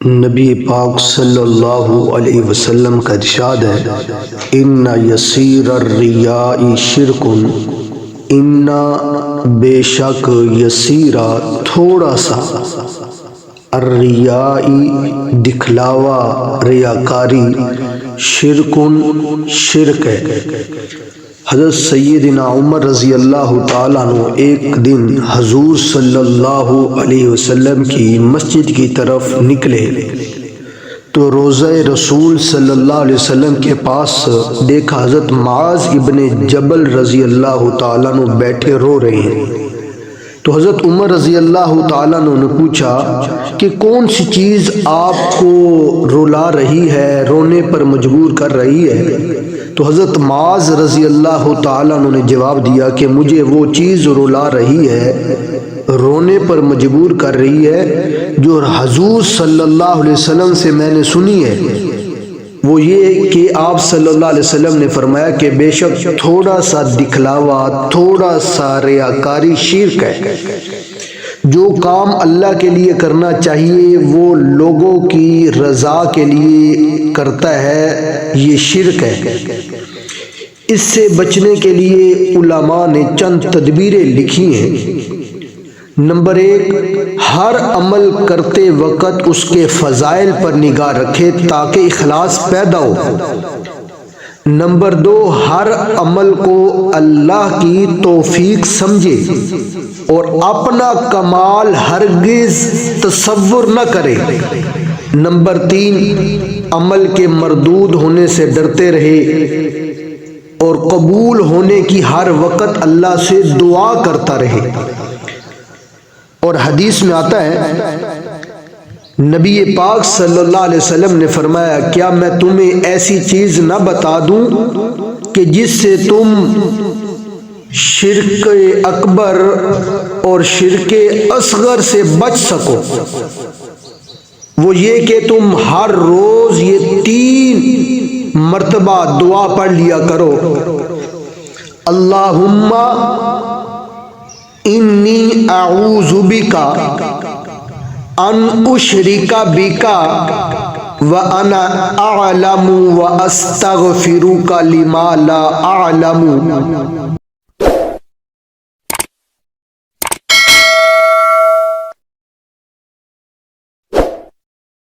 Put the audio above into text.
نبی پاک صلی اللہ علیہ وسلم کا ارشاد ہے، ان یسیر الریاء شرک، ان بے شک یسیرا تھوڑا سا، الریاء دکھلاوا ریاکاری، شرک ہے۔ حضرت سیدنا عمر رضی اللہ تعالیٰ عنہ ایک دن حضور صلی اللہ علیہ وسلم کی مسجد کی طرف نکلے تو روضہ رسول صلی اللہ علیہ وسلم کے پاس دیکھا حضرت معاذ ابن جبل رضی اللہ تعالیٰ عنہ بیٹھے رو رہے ہیں۔ تو حضرت عمر رضی اللہ تعالیٰ عنہ نے پوچھا کہ کون سی چیز آپ کو رلا رہی ہے، رونے پر مجبور کر رہی ہے؟ تو حضرت معاذ رضی اللہ تعالیٰ عنہ نے جواب دیا کہ مجھے وہ چیز رلا رہی ہے، رونے پر مجبور کر رہی ہے جو حضور صلی اللہ علیہ وسلم سے میں نے سنی ہے، وہ یہ کہ آپ صلی اللہ علیہ وسلم نے فرمایا کہ بے شک تھوڑا سا دکھلاوا، تھوڑا سا ریاکاری شرک ہے۔ جو کام اللہ کے لیے کرنا چاہیے وہ لوگوں کی رضا کے لیے کرتا ہے، یہ شرک ہے۔ اس سے بچنے کے لیے علماء نے چند تدبیریں لکھی ہیں۔ نمبر 1، ہر عمل کرتے وقت اس کے فضائل پر نگاہ رکھے تاکہ اخلاص پیدا ہو۔ نمبر 2، ہر عمل کو اللہ کی توفیق سمجھے اور اپنا کمال ہرگز تصور نہ کرے۔ نمبر 3، عمل کے مردود ہونے سے ڈرتے رہے اور قبول ہونے کی ہر وقت اللہ سے دعا کرتا رہے۔ اور حدیث میں آتا ہے، نبی پاک صلی اللہ علیہ وسلم نے فرمایا، کیا میں تمہیں ایسی چیز نہ بتا دوں کہ جس سے تم شرک اکبر اور شرک اصغر سے بچ سکو؟ وہ یہ کہ تم ہر روز یہ 3 مرتبہ دعا پڑھ لیا کرو، اللہم انی اعوذ بک ان اشرک بک وانا اعلم واستغفرک لما لا اعلم۔